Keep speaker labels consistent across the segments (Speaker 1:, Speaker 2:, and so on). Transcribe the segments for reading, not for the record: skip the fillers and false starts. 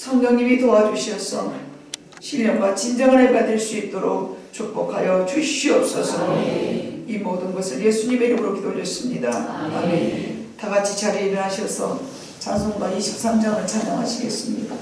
Speaker 1: 성령님이 도와주셔서 신령과 진정한 예배가 될 수 있도록 축복하여 주시옵소서. 이 모든 것을 예수님의 이름으로 기도 올렸습니다. 아멘. 다 같이 자리에 일어나셔서 찬송가 23장을 찬양하시겠습니다.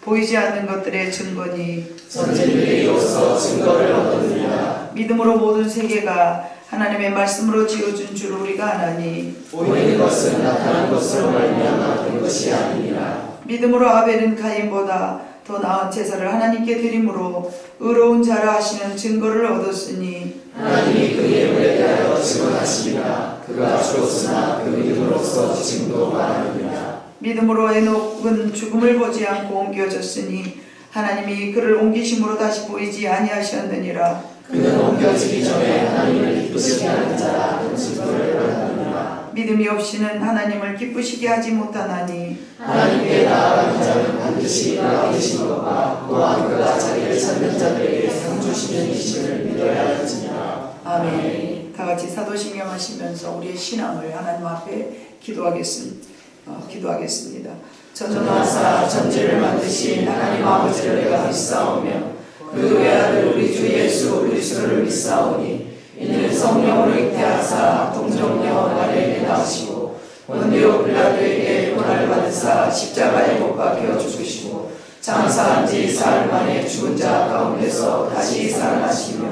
Speaker 1: 보이지 않는 것들의 증거니
Speaker 2: 선지자들이로서 증거를 얻었느니라.
Speaker 1: 믿음으로 모든 세계가 하나님의 말씀으로 지어준 줄 우리가 아나니
Speaker 2: 보이는 것은 나타난 것으로 말미암아 된 것이 아니니라.
Speaker 1: 믿음으로 아벨은 가인보다 더 나은 제사를 하나님께 드림으로 의로운 자라 하시는 증거를 얻었으니
Speaker 2: 하나님이 그 예물에 대하여 증언하시니라. 그가 죽었으나 그 믿음으로써 지금도 말하느니라.
Speaker 1: 믿음으로 에녹은 죽음을 보지 않고 옮겨졌으니 하나님이 그를 옮기심으로 다시 보이지 아니하셨느니라.
Speaker 2: 그는 옮겨지기 전에 하나님을 기쁘시게 하는 자라 그 증거를 받았느니라.
Speaker 1: 믿음이 없이는 하나님을 기쁘시게 하지 못하나니
Speaker 2: 하나님께 나아가는 자는 반드시 그가 계신 것과 또한 그가 자기를 찾는 자들에게 상 주시는 이심을 믿어야 할지니라.
Speaker 1: 아멘. 다 같이 사도신경 하시면서 우리의 신앙을 하나님 앞에 기도하겠습니다.
Speaker 2: 전능하사 천지를 만드신 하나님 아버지를 내가 믿사오며 그 외아들 우리 주 예수 그리스도를 믿사오니 이는 성령으로 잉태하사 동정녀 마리아에게 나오시고 본디오 빌라도에게 고난을 받으사 십자가에 못 박혀 죽으시고 장사한 지 사흘 만에 죽은 자 가운데서 다시 살아나시며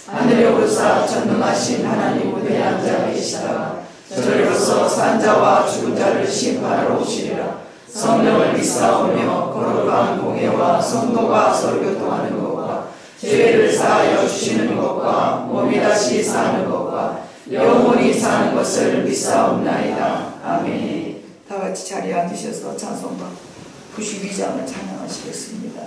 Speaker 2: 하늘에 오르사 전능하신 하나님 우대에 앉아 계시다가 저리로서 산 자와 죽은 자를 심판하러 오시리라. 성령을 믿사오며 거룩한 공예와 성도가 설교통하는 것과 죄를 사하여 주시는 것과 몸이 다시 사는 것과 영원히 사는 것을 믿사옵나이다. 아멘.
Speaker 1: 다 같이 자리에 앉으셔서 찬송가 92장을 찬양하시겠습니다.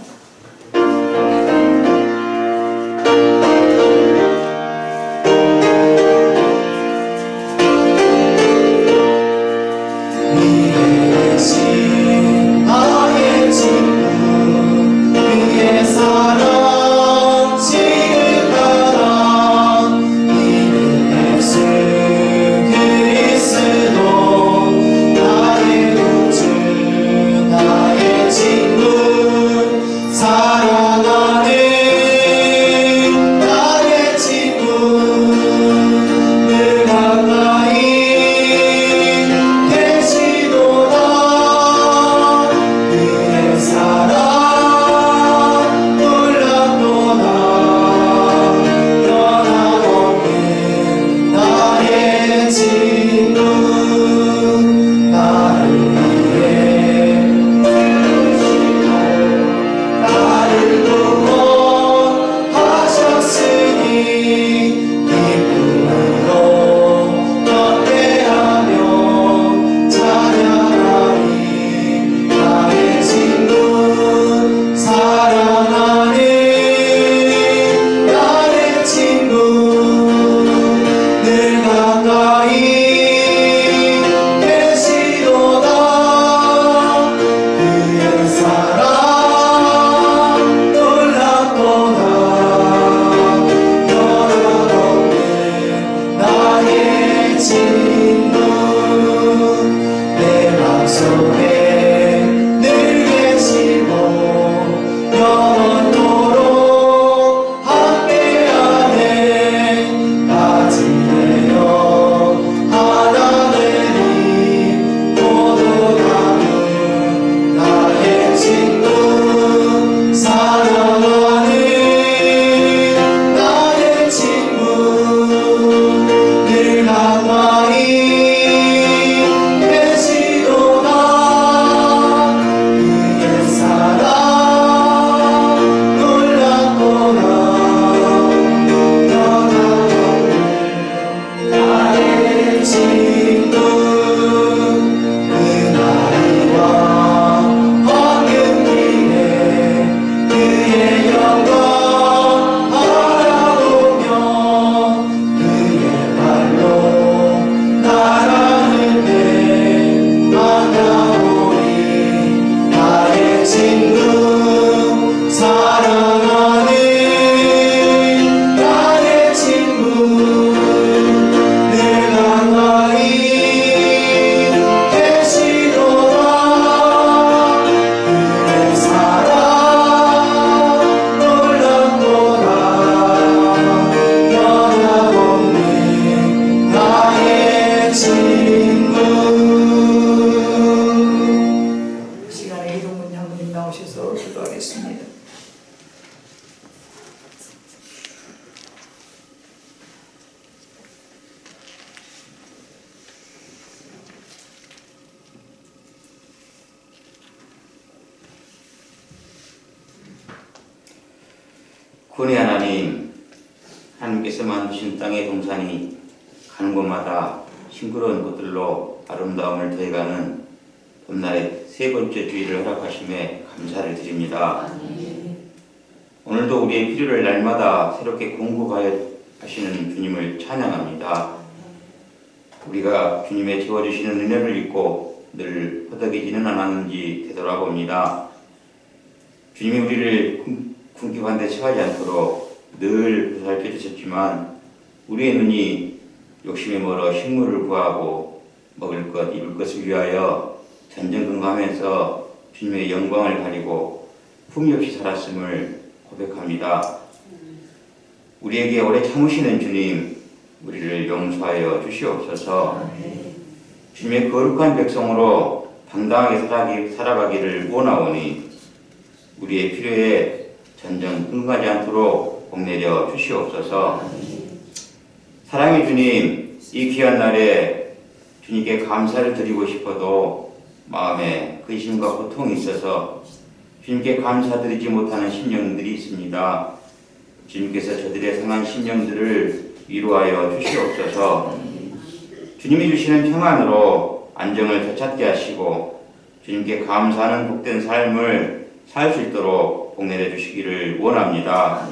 Speaker 2: 사
Speaker 3: 구원의 하나님, 하나님께서 만드신 땅의 동산이 가는 곳마다 싱그러운 꽃들로 아름다움을 더해가는 봄날의 세 번째 주일을 허락하심에 감사를 드립니다. 오늘도 우리의 필요를 날마다 새롭게 공급하여 하시는 주님을 찬양합니다. 우리가 주님의 채워주시는 은혜를 잊고 늘 허덕이지는 않았는지 되돌아봅니다. 주님이 우리를 궁핍한 데 처하지 않도록 늘 보살펴 주셨지만 우리의 눈이 욕심에 멀어 식물을 구하고 먹을 것, 입을 것을 위하여 전전긍긍하면서 주님의 영광을 가리고 품위 없이 살았음을 고백합니다. 우리에게 오래 참으시는 주님, 우리를 용서하여 주시옵소서. 주님의 거룩한 백성으로 당당하게 살아가기를 원하오니 우리의 필요에 전전긍긍하지 않도록 복내려 주시옵소서. 사랑의 주님, 이 귀한 날에 주님께 감사를 드리고 싶어도 마음에 근심과 고통이 있어서 주님께 감사드리지 못하는 심령들이 있습니다. 주님께서 저들의 상한 심령들을 위로하여 주시옵소서. 주님이 주시는 평안으로 안정을 되찾게 하시고 주님께 감사하는 복된 삶을 살 수 있도록 복내려 주시기를 원합니다.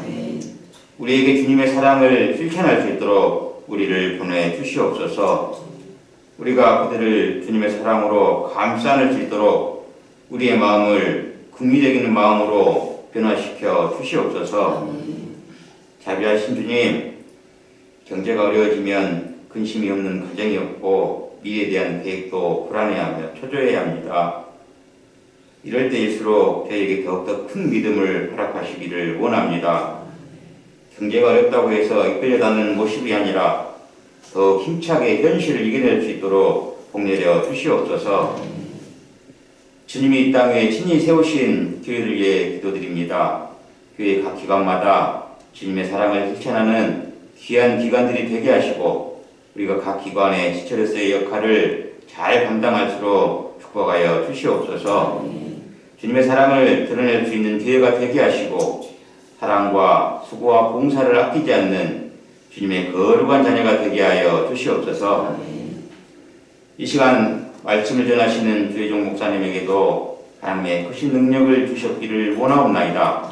Speaker 3: 우리에게 주님의 사랑을 실천할 수 있도록 우리를 보내 주시옵소서. 우리가 그들을 주님의 사랑으로 감싸 수 있도록 우리의 마음을 긍휼적인 마음으로 변화시켜 주시옵소서. 자비하신 주님, 경제가 어려워지면 근심이 없는 가정이 없고 미래에 대한 계획도 불안해하며 초조해야 합니다. 이럴 때일수록 저에게 더욱더 큰 믿음을 허락하시기를 원합니다. 경제가 어렵다고 해서 이끌려다니는 모습이 아니라 더 힘차게 현실을 이겨낼 수 있도록 복내려 주시옵소서. 주님이 이 땅에 친히 세우신 교회를 위해 기도드립니다. 교회 각 기관마다 주님의 사랑을 실천하는 귀한 기관들이 되게 하시고 우리가 각 기관의 시체로서의 역할을 잘 감당할수록 축복하여 주시옵소서. 주님의 사랑을 드러낼 수 있는 교회가 되게 하시고 사랑과 수고와 봉사를 아끼지 않는 주님의 거룩한 자녀가 되게 하여 주시옵소서. 이 시간 말씀을 전하시는 주혜종 목사님에게도 하나님의 크신 능력을 주셨기를 원하옵나이다.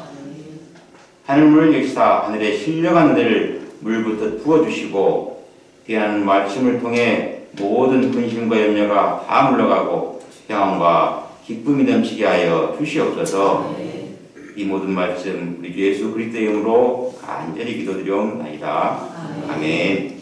Speaker 3: 하늘문을 여시사 하늘에 신령한 은혜를 물붓듯 부어주시고 귀한 말씀을 통해 모든 근심과 염려가 다 물러가고 평안과 기쁨이 넘치게 하여 주시옵소서. 이 모든 말씀 우리 주 예수 그리스도의 이름으로 간절히 기도드리옵나이다. 아멘.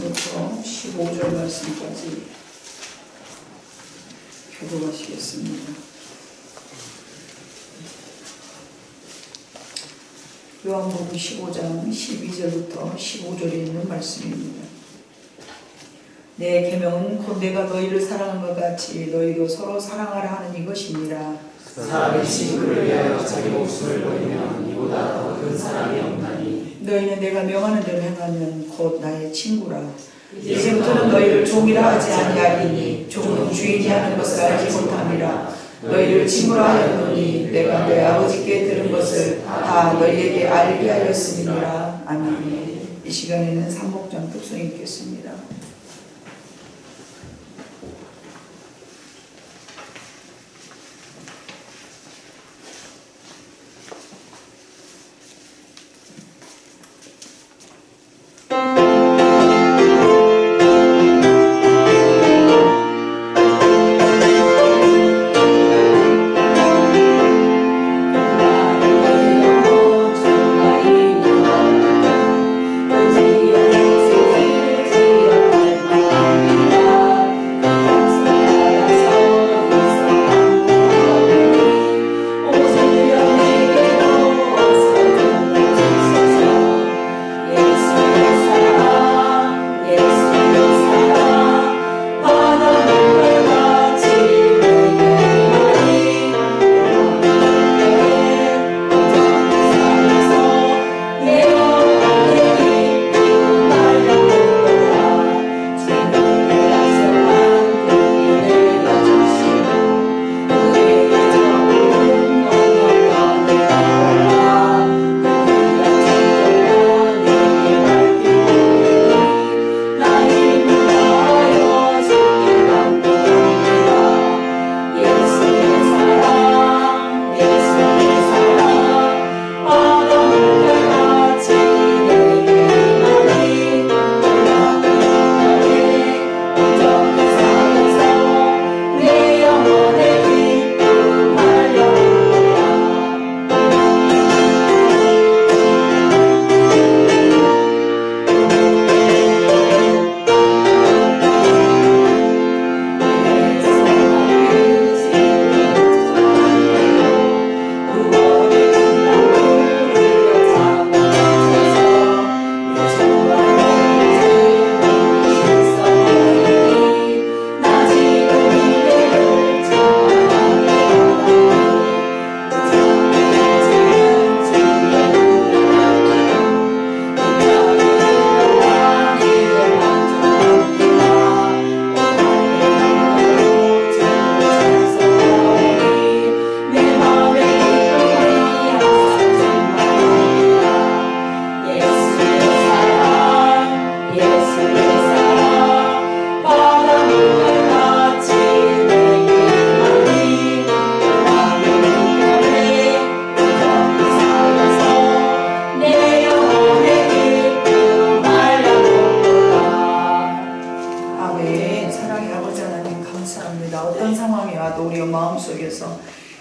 Speaker 1: 말씀부터 15절 말씀까지 교독하시겠습니다. 요한복음 15장 12절부터 15절에 있는 말씀입니다. 내 계명은 곧 내가 너희를 사랑한 것 같이 너희도 서로 사랑하라 하는 이것이니라.
Speaker 2: 사람이 친구를 위하여 자기 목숨을 버리면 이보다 더 큰 사랑이 없나니
Speaker 1: 너희는 내가 명하는 대로 행하면 곧 나의 친구라. 이제부터는 너희를 종이라 하지 아니하리니 종은 주인이 하는 것을 알지 못함이라. 너희를 친구라 하였노니 내가 내 아버지께 들은 것을 다 너희에게 알게 하였음이니라. 아멘. 이 시간에는 삼복장 특송 읽겠습니다.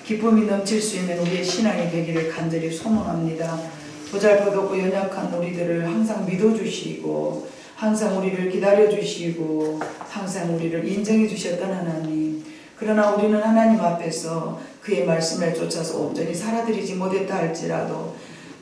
Speaker 1: 기쁨이 넘칠 수 있는 우리의 신앙이 되기를 간절히 소망합니다. 보잘것없고 연약한 우리들을 항상 믿어주시고 항상 우리를 기다려주시고 항상 우리를 인정해 주셨던 하나님, 그러나 우리는 하나님 앞에서 그의 말씀을 쫓아서 온전히 살아드리지 못했다 할지라도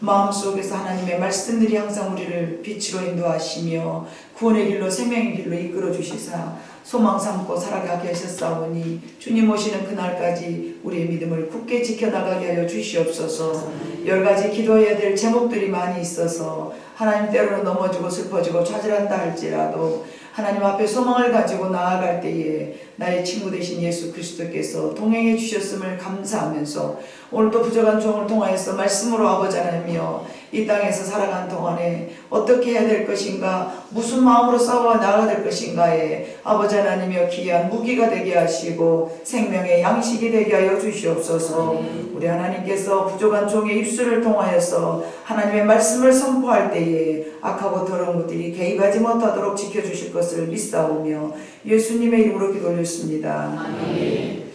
Speaker 1: 마음속에서 하나님의 말씀들이 항상 우리를 빛으로 인도하시며 구원의 길로 생명의 길로 이끌어 주시사 소망 삼고 살아가게 하셨사오니 주님 오시는 그날까지 우리의 믿음을 굳게 지켜나가게 하여 주시옵소서. 10가지 기도해야 될 제목들이 많이 있어서 하나님 때로는 넘어지고 슬퍼지고 좌절한다 할지라도 하나님 앞에 소망을 가지고 나아갈 때에 나의 친구 되신 예수 그리스도께서 동행해 주셨음을 감사하면서 오늘도 부족한 종을 통하여서 말씀으로 아버지 하나님이여 이 땅에서 살아가는 동안에 어떻게 해야 될 것인가, 무슨 마음으로 싸워 나가야 될 것인가에 아버지 하나님이여 귀한 무기가 되게 하시고 생명의 양식이 되게 하여 주시옵소서. 우리 하나님께서 부족한 종의 입술을 통하여서 하나님의 말씀을 선포할 때에 악하고 더러운 것들이 개입하지 못하도록 지켜주실 것을 믿사오며 예수님의 이름으로 기도 올렸습니다. 아멘.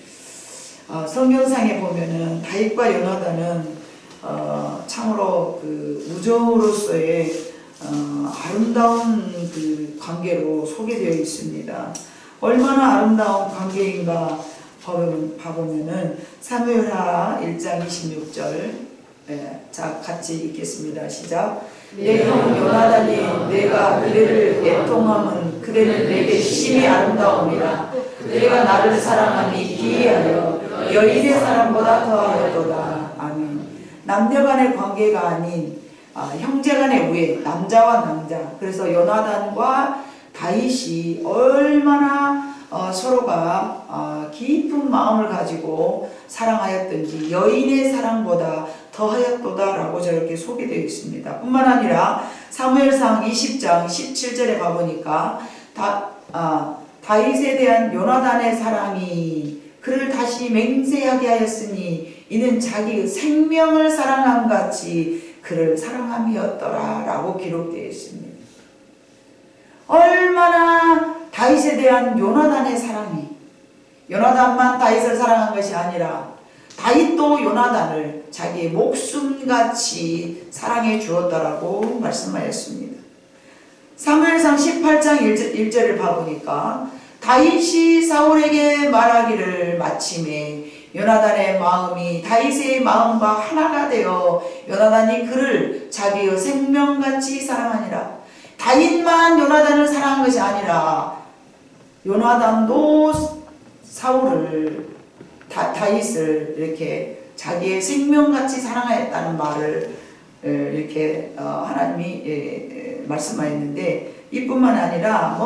Speaker 1: 성경상에 보면은 다윗과 요나단은 참으로 그 우정으로서의 아름다운 그 관계로 소개되어 있습니다. 얼마나 아름다운 관계인가 봐보면은 사무엘하 1장 26절. 자, 같이 읽겠습니다. 시작. 내 형 요나단이 내가 그대를 애통함은 그대는 내게 심히 아름다움이라. 그대가 나를 사랑함이 기이하여 여인의 사랑보다 더하였도다. 아멘. 남녀간의 관계가 아닌 형제간의 우애, 남자와 남자. 그래서 요나단과 다윗이 얼마나 서로가 깊은 마음을 가지고 사랑하였던지 여인의 사랑보다 더하였도다라고 저렇게 소개되어 있습니다. 뿐만 아니라 사무엘상 20장 17절에 가보니까 다윗에 대한 요나단의 사랑이 그를 다시 맹세하게 하였으니 이는 자기의 생명을 사랑함 같이 그를 사랑함이었더라 라고 기록되어 있습니다. 얼마나 다윗에 대한 요나단의 사랑이, 요나단만 다윗을 사랑한 것이 아니라 다윗도 요나단을 자기의 목숨같이 사랑해 주었다라고 말씀하였습니다. 사무엘상 18장 1절을 봐보니까 다윗이 사울에게 말하기를 마침에 요나단의 마음이 다윗의 마음과 하나가 되어 요나단이 그를 자기의 생명같이 사랑하니라. 다윗만 요나단을 사랑한 것이 아니라 요나단도 다윗을 이렇게 자기의 생명같이 사랑하였다는 말을 이렇게 하나님이 말씀하였는데, 이뿐만 아니라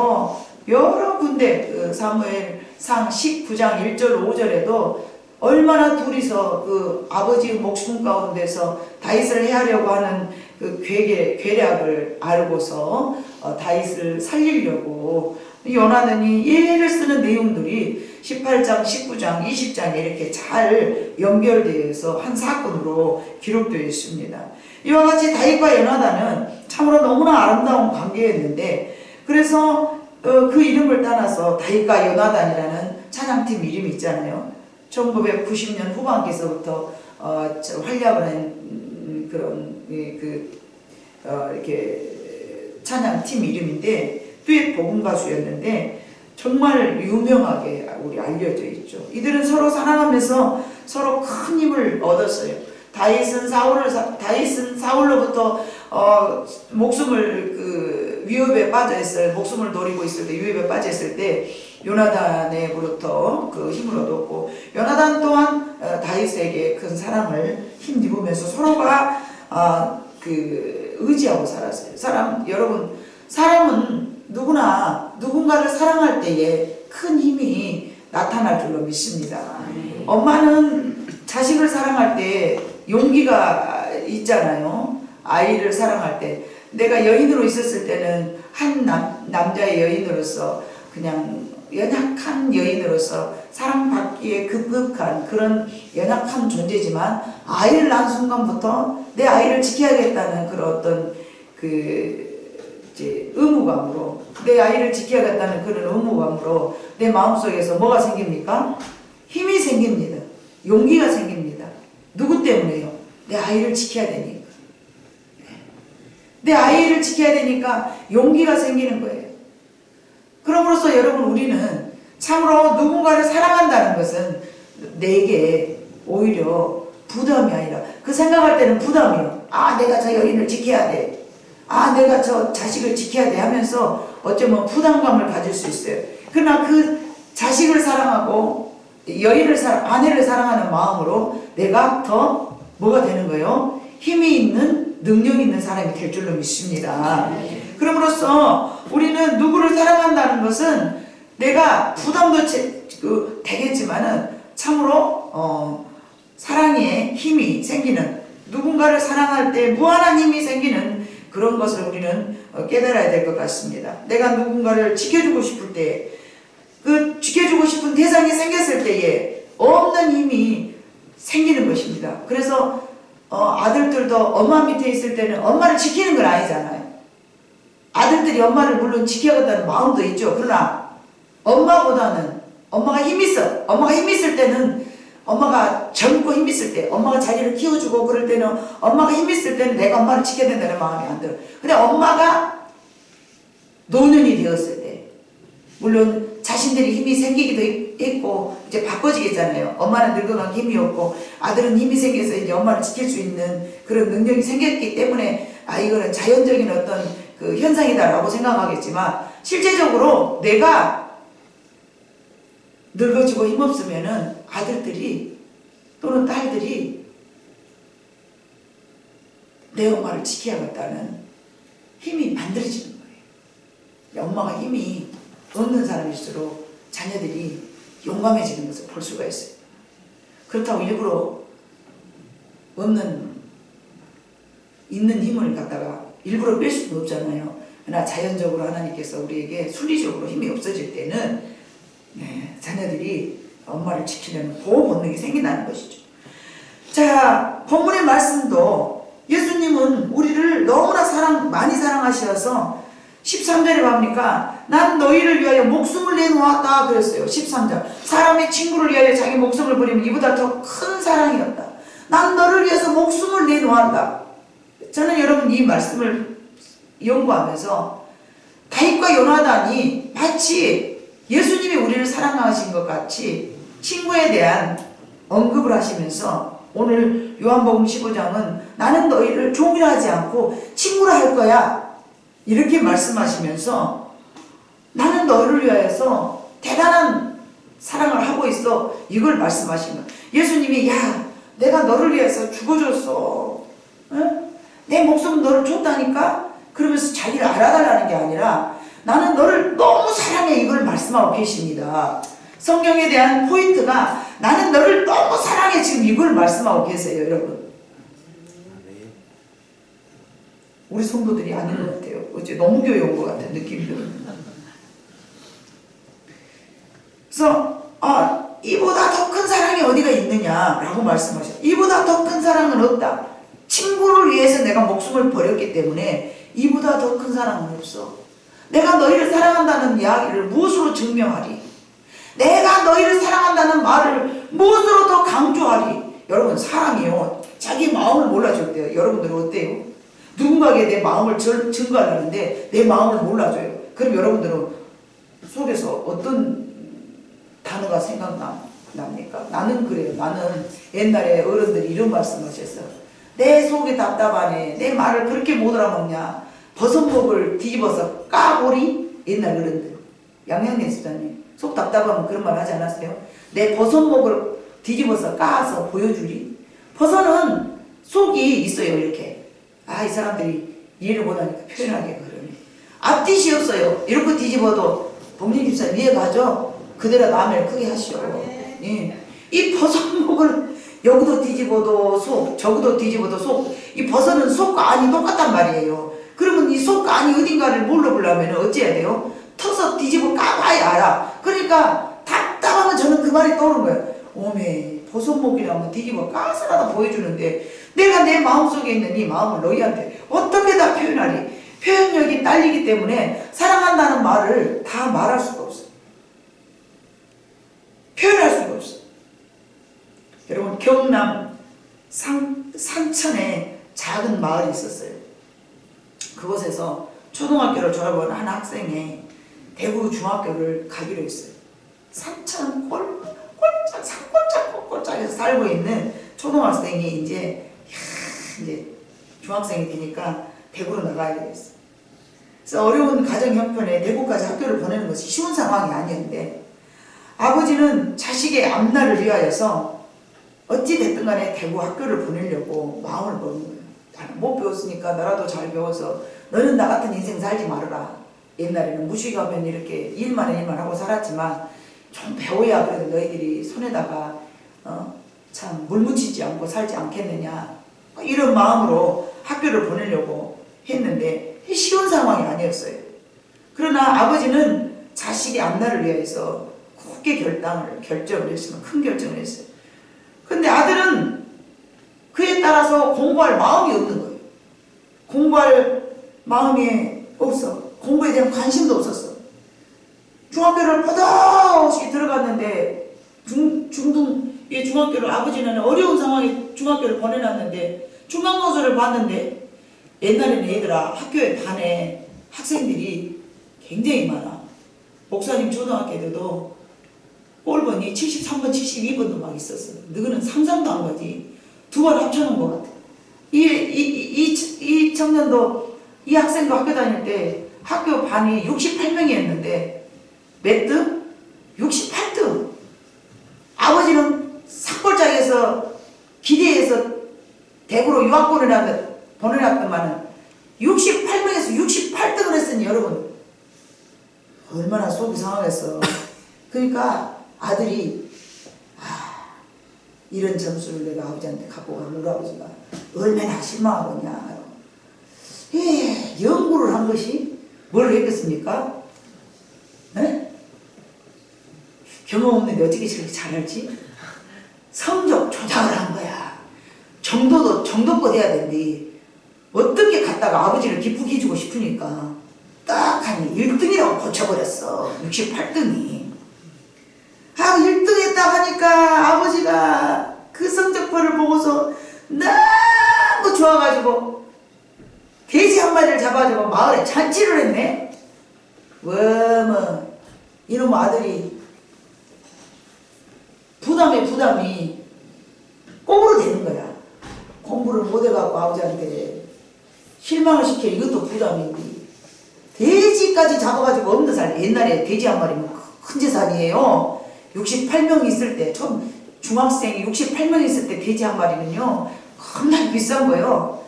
Speaker 1: 여러 군데 사무엘상 19장 1절 5절에도 얼마나 둘이서 그 아버지의 목숨 가운데서 다윗을 해하려고 하는 그 계략을 알고서 다윗을 살리려고 요나단이 예를 쓰는 내용들이 18장, 19장, 20장에 이렇게 잘 연결되어서 한 사건으로 기록되어 있습니다. 이와 같이 다윗과 요나단은 참으로 너무나 아름다운 관계였는데, 그래서 그 이름을 따라서 다윗과 요나단이라는 찬양팀 이름이 있잖아요. 1990년 후반기서부터 활약을 한 그런 이렇게 찬양팀 이름인데, 듀엣 복음 가수였는데 정말 유명하게 우리 알려져 있죠. 이들은 서로 사랑하면서 서로 큰 힘을 얻었어요. 다윗은 사울로부터 목숨을 위협에 빠져 있어요. 목숨을 노리고 있을 때, 위협에 빠져 있을 때 요나단으로부터 그 힘을 얻었고, 요나단 또한 다윗에게 큰 사랑을 힘입으면서 서로가 의지하고 살았어요. 여러분, 사람은 누구나 누군가를 사랑할 때에 큰 힘이 나타날 줄로 믿습니다. 엄마는 자식을 사랑할 때 용기가 있잖아요. 아이를 사랑할 때. 내가 여인으로 있었을 때는 한 남자의 여인으로서, 그냥 연약한 여인으로서 사랑받기에 급급한 그런 연약한 존재지만, 아이를 낳은 순간부터 내 아이를 지켜야겠다는 그런 어떤 의무감으로, 내 아이를 지켜야겠다는 그런 의무감으로 내 마음속에서 뭐가 생깁니까? 힘이 생깁니다. 용기가 생깁니다. 누구 때문에요? 내 아이를 지켜야 되니까. 내 아이를 지켜야 되니까 용기가 생기는 거예요. 그럼으로써 여러분, 우리는 참으로 누군가를 사랑한다는 것은 내게 오히려 부담이 아니라, 그 생각할 때는 부담이요. 내가 저 여인을 지켜야 돼. 내가 저 자식을 지켜야 돼 하면서 어쩌면 부담감을 가질 수 있어요. 그러나 그 자식을 사랑하고 아내를 사랑하는 마음으로 내가 더 뭐가 되는 거예요? 힘이 있는, 능력 있는 사람이 될 줄로 믿습니다. 그럼으로써 우리는 누구를 사랑한다는 것은 내가 부담도 되겠지만은 참으로 사랑의 힘이 생기는, 누군가를 사랑할 때 무한한 힘이 생기는 그런 것을 우리는 깨달아야 될 것 같습니다. 내가 누군가를 지켜주고 싶을 때, 그 지켜주고 싶은 대상이 생겼을 때에 없는 힘이 생기는 것입니다. 그래서 아들들도 엄마 밑에 있을 때는 엄마를 지키는 건 아니잖아요. 아들들이 엄마를 물론 지켜야겠다는 마음도 있죠. 그러나 엄마보다는 엄마가 힘이 있을 때는 엄마가 젊고 힘있을 때, 엄마가 자기를 키워주고 그럴 때는, 엄마가 힘있을 때는 내가 엄마를 지켜야 된다는 마음이 안 들어. 근데 엄마가 노년이 되었을 때, 물론 자신들이 힘이 생기기도 했고 이제 바꿔지겠잖아요. 엄마는 늙어간 힘이 없고 아들은 힘이 생겨서 이제 엄마를 지킬 수 있는 그런 능력이 생겼기 때문에 이거는 자연적인 어떤 그 현상이다라고 생각하겠지만, 실제적으로 내가 늙어지고 힘없으면은 아들들이 또는 딸들이 내 엄마를 지켜야겠다는 힘이 만들어지는 거예요. 엄마가 힘이 없는 사람일수록 자녀들이 용감해지는 것을 볼 수가 있어요. 그렇다고 일부러 있는 힘을 갖다가 일부러 뺄 수는 없잖아요. 그러나 자연적으로 하나님께서 우리에게 순리적으로 힘이 없어질 때는 자녀들이 엄마를 지키려는 보호 본능이 생긴다는 것이죠. 자, 본문의 말씀도 예수님은 우리를 너무나 많이 사랑하셔서 13절에 보니까 난 너희를 위하여 목숨을 내놓았다 그랬어요. 13절. 사람의 친구를 위하여 자기 목숨을 버리면 이보다 더 큰 사랑이었다. 난 너를 위해서 목숨을 내놓았다. 저는 여러분 이 말씀을 연구하면서 다윗과 요나단이 마치 예수님이 우리를 사랑하신 것 같이 친구에 대한 언급을 하시면서, 오늘 요한복음 15장은 나는 너희를 종이라 하지 않고 친구라 할 거야 이렇게 말씀하시면서 나는 너희를 위하여서 대단한 사랑을 하고 있어 이걸 말씀하신 거예요. 예수님이 내가 너를 위해서 죽어줬어, 응? 내 목숨 너를 줬다니까? 그러면서 자기를 알아달라는 게 아니라 나는 너를 너무 사랑해 이걸 말씀하고 계십니다. 성경에 대한 포인트가 나는 너를 너무 사랑해 지금 이걸 말씀하고 계세요. 여러분, 우리 성도들이 아닌 것 같아요. 어째 너무 교회 온 것 같은 느낌이 듭니다. 그래서 이보다 더 큰 사랑이 어디가 있느냐라고 말씀하셨어요. 이보다 더 큰 사랑은 없다. 친구를 위해서 내가 목숨을 버렸기 때문에 이보다 더 큰 사랑은 없어. 내가 너희를 사랑한다는 이야기를 무엇으로 증명하리? 내가 너희를 사랑한다는 말을 무엇으로 더 강조하리? 여러분, 사람이요 자기 마음을 몰라줄 때요. 여러분들은 어때요? 누군가에게 내 마음을 증거하려는데 내 마음을 몰라줘요. 그럼 여러분들은 속에서 어떤 단어가 생각납니까? 나는 그래요. 나는 옛날에 어른들이 이런 말씀하셨어요. 내 속이 답답하네. 내 말을 그렇게 못 알아먹냐. 버섯목을 뒤집어서 까보리? 옛날 어른들. 양양래 수장님. 속 답답하면 그런 말 하지 않았어요? 내 버섯목을 뒤집어서 까서 보여주리? 버섯은 속이 있어요. 이렇게. 이 사람들이 이해를 못하니까 표현하기가 그러네. 앞뒤시 없어요. 이렇게 뒤집어도 봉진 집사님 이해가죠? 그대로 남을 크게 하시오. 예. 이 버섯목을 여기도 뒤집어도 속, 저기도 뒤집어도 속. 이 버섯은 속과 안이 똑같단 말이에요. 그러면 이 속과 안이 어딘가를 물어보려면 어찌해야 돼요? 터서 뒤집어 까봐야 알아. 그러니까 답답하면 저는 그 말이 떠오르는 거예요. 오메, 버섯목이라면 뒤집어 까서라도 보여주는데 내가 내 마음속에 있는 이 마음을 너희한테 어떻게 다 표현하리? 표현력이 딸리기 때문에 사랑한다는 말을 다 말할 수가 없어. 표현할 수가 없어. 여러분, 경남 산천에 작은 마을이 있었어요. 그곳에서 초등학교를 졸업한 한 학생이 대구 중학교를 가기로 했어요. 산천 산골짜기에서 살고 있는 초등학생이 이제 중학생이 되니까 대구로 나가야 되겠어. 그래서 어려운 가정 형편에 대구까지 학교를 보내는 것이 쉬운 상황이 아니었는데 아버지는 자식의 앞날을 위하여서 어찌 됐든 간에 대구 학교를 보내려고 마음을 먹은 거예요. 나는 못 배웠으니까 너라도 잘 배워서 너는 나 같은 인생 살지 말아라. 옛날에는 무식하면 이렇게 일만 하고 살았지만 좀 배워야 그래도 너희들이 손에다가 참 물 묻히지 않고 살지 않겠느냐, 이런 마음으로 학교를 보내려고 했는데 쉬운 상황이 아니었어요. 그러나 아버지는 자식의 앞날을 위해서 굳게 결정을 했으면 큰 결정을 했어요. 근데 아들은 그에 따라서 공부할 마음이 없는 거예요. 공부할 마음이 없어. 공부에 대한 관심도 없었어. 중학교를 버젓이 들어갔는데 중등 이 중학교를 아버지는 어려운 상황에 중학교를 보내놨는데 중간고사를 봤는데 옛날에는 얘들아 학교에 반에 학생들이 굉장히 많아. 목사님 초등학교에도 꼴보니 73번 72번도 막 있었어. 너희는 상상도 안 가지. 두 번 합쳐놓은 것 같아. 이 청년도 이 학생도 학교 다닐 때 학교 반이 68명이었는데 몇 등? 68등. 아버지는 산골짜기에서 기대해서 대구로 유학 보내놨더만은 68명에서 68등을 했으니 여러분 얼마나 속이 상하겠어. 그러니까 아들이 이런 점수를 내가 아버지한테 갖고 가면 우리 아버지가 얼마나 실망하겠냐. 연구를 한 것이 뭘 했겠습니까? 네? 경험 없는데 어떻게 저렇게 잘할지? 성적 조작을 한 거야. 정도껏 해야 된대. 어떻게 갔다가 아버지를 기쁘게 해주고 싶으니까 딱 한 1등이라고 고쳐버렸어. 68등이. 1등 했다 하니까 아버지가 그 성적표를 보고서 너무 좋아가지고 돼지 한 마리를 잡아가지고 마을에 잔치를 했네. 이놈 아들이 부담이 꽁으로 되는 거야. 공부를 못해갖고 아버지한테 실망을 시켜. 이것도 부담인데 돼지까지 잡아가지고 없는 살. 옛날에 돼지 한 마리면 큰 재산이에요. 68명 있을 때, 처음 중학생이 68명 있을 때 돼지 한 마리는요 겁나게 비싼 거예요.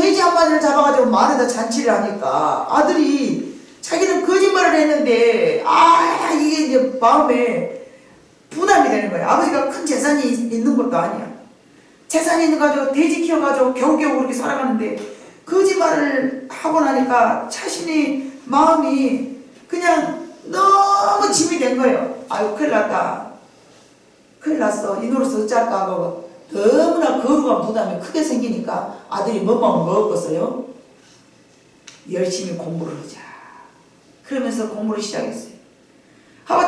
Speaker 1: 돼지 한 마리를 잡아가지고 마을에다 잔치를 하니까 아들이 자기는 거짓말을 했는데 이게 이제 마음에 부담이 되는 거예요. 아버지가 큰 재산이 있는 것도 아니야. 재산이 있어가지고 돼지 키워가지고 겨우겨우 그렇게 살아가는데 거짓말을 하고 나니까 자신이 마음이 그냥 너무 짐이 된 거예요. 큰일 났다. 큰일 났어. 이 노릇을 어쩔까 하고 너무나 거룩한 부담이 크게 생기니까 아들이 뭔 마음을 먹었겠어요? 열심히 공부를 하자. 그러면서 공부를 시작했어요.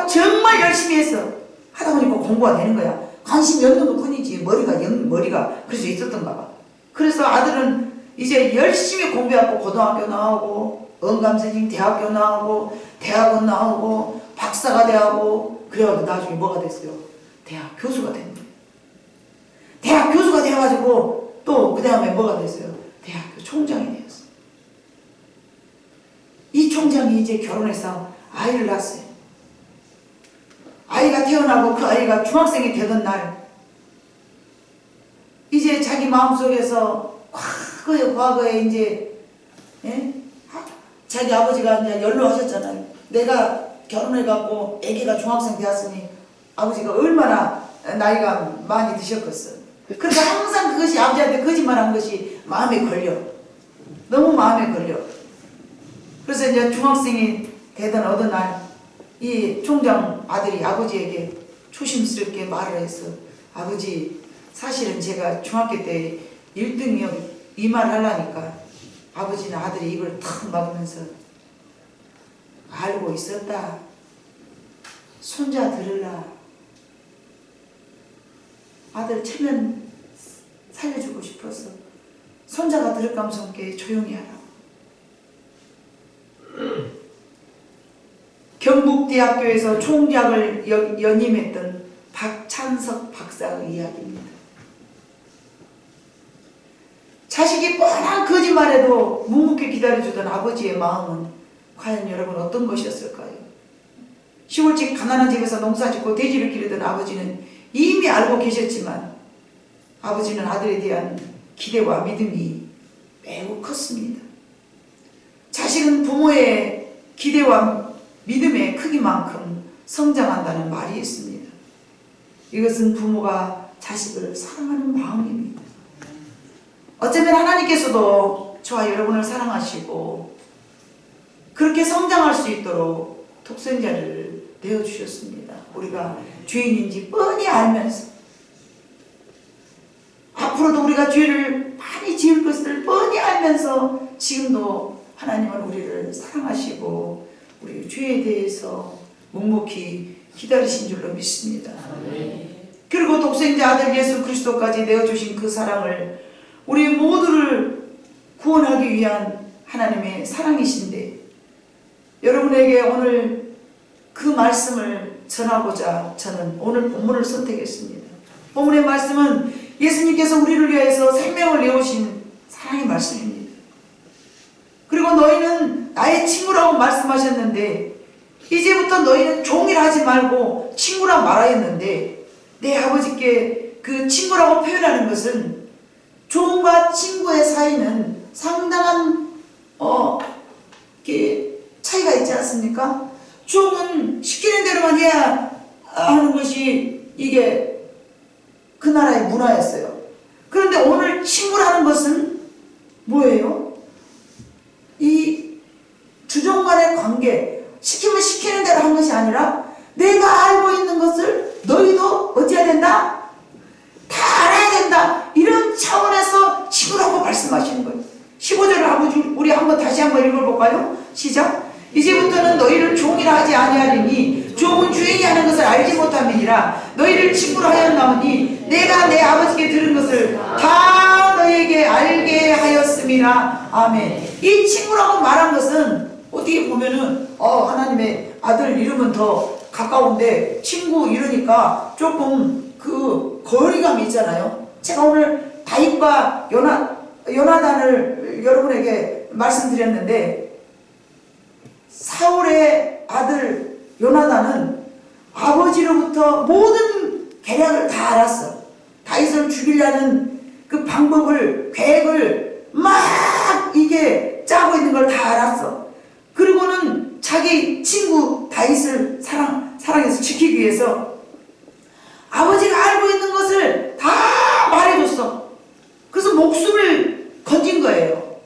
Speaker 1: 정말 열심히 했어. 하다 보니까 공부가 되는 거야. 관심이 없는 것 뿐이지 머리가 그래서 있었던가 봐. 그래서 아들은 이제 열심히 공부해갖고 고등학교 나오고 언감선생 대학교 나오고 대학원 나오고 박사가 되고 그래가지고 나중에 뭐가 됐어요? 대학 교수가 된 거예요. 대학 교수가 돼가지고 또 그 다음에 뭐가 됐어요? 대학교 총장이 되었어요. 이 총장이 이제 결혼해서 아이를 낳았어요. 아이가 태어나고 그 아이가 중학생이 되던 날 이제 자기 마음속에서 과거에 이제 자기 아버지가 이제 연로하셨잖아요. 내가 결혼해갖고 아기가 중학생 되었으니 아버지가 얼마나 나이가 많이 드셨겠어. 그러니까 항상 그것이 아버지한테 거짓말한 것이 마음에 걸려. 너무 마음에 걸려. 그래서 이제 중학생이 되던 어느 날 이 총장 아들이 아버지에게 조심스럽게 말을 했어. 아버지, 사실은 제가 중학교 때 1등이요. 이 말 하려니까 아버지는 아들이 입을 탁 막으면서 알고 있었다. 손자 들으라. 아들 체면 살려주고 싶어서 손자가 들을 감성께 조용히 하라고. 경북대학교에서 총장을 연임했던 박찬석 박사의 이야기입니다. 자식이 뻔한 거짓말에도 묵묵히 기다려주던 아버지의 마음은 과연 여러분 어떤 것이었을까요? 시골집 가난한 집에서 농사짓고 돼지를 기르던 아버지는 이미 알고 계셨지만 아버지는 아들에 대한 기대와 믿음이 매우 컸습니다. 자식은 부모의 기대와 믿음의 크기만큼 성장한다는 말이 있습니다. 이것은 부모가 자식을 사랑하는 마음입니다. 어쩌면 하나님께서도 저와 여러분을 사랑하시고 그렇게 성장할 수 있도록 독생자를 내어주셨습니다. 우리가 죄인인지 뻔히 알면서 앞으로도 우리가 죄를 많이 지을 것을 뻔히 알면서 지금도 하나님은 우리를 사랑하시고 우리 죄에 대해서 묵묵히 기다리신 줄로 믿습니다. 그리고 독생자 아들 예수 그리스도까지 내어주신 그 사랑을 우리 모두를 구원하기 위한 하나님의 사랑이신데, 여러분에게 오늘 그 말씀을 전하고자 저는 오늘 본문을 선택했습니다. 본문의 말씀은 예수님께서 우리를 위해서 생명을 내어오신 사랑의 말씀입니다. 그리고 너희는 나의 친구라고 말씀하셨는데, 이제부터 너희는 종이라 하지 말고 친구라 말하였는데, 내 아버지께 그 친구라고 표현하는 것은 종과 친구의 사이는 상당한 차이가 있지 않습니까? 종은 시키는 대로만 해야 하는 것이 이게 그 나라의 문화였어요. 그런데 오늘 친구라는 것은 뭐예요? 이 주종 간의 관계, 시키면 시키는 대로 한 것이 아니라 내가 알고 있는 것을 너희도 어찌해야 된다? 다 알아야 된다. 이런 차원에서 친구라고 말씀하시는 거예요. 15절을 우리 한번 다시 한번 읽어볼까요? 시작. 이제부터는 너희를 종이라 하지 아니하리니 종은 주인이 하는 것을 알지 못함이니라. 너희를 친구로 하였나오니 내가 내 아버지께 들은 것을 다 너희에게 알게 하였음이라. 아멘. 이 친구라고 말한 것은 어떻게 보면은 하나님의 아들 이름은 더 가까운데 친구 이러니까 조금 그 거리감이 있잖아요. 제가 오늘 다윗과 요나단을 여러분에게 말씀드렸는데, 사울의 아들 요나단은 아버지로부터 모든 계략을 다 알았어. 다윗을 죽이려는 그 방법을, 계획을 막 이게 짜고 있는 걸 다 알았어. 그리고는 자기 친구 다윗을 사랑해서 지키기 위해서 아버지가 알고 있는 것을 다 말해줬어. 그래서 목숨을 건진 거예요.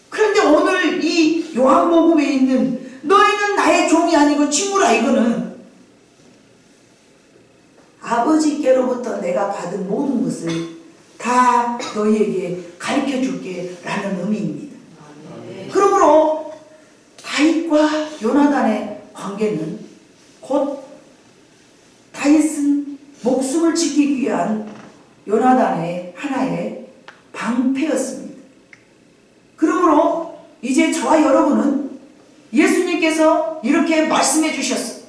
Speaker 1: 그런데 오늘 이 요한복음에 있는 너희는 나의 종이 아니고 친구라, 이거는 아버지께로부터 내가 받은 모든 것을 다 너희에게 가르쳐 줄게 라는 의미입니다. 그러므로 다윗과 요나단의 관계는 곧 다윗은 목숨을 지키기 위한 요나단의 하나의 방패였습니다. 그러므로 이제 저와 여러분은 예수님께서 이렇게 말씀해 주셨어.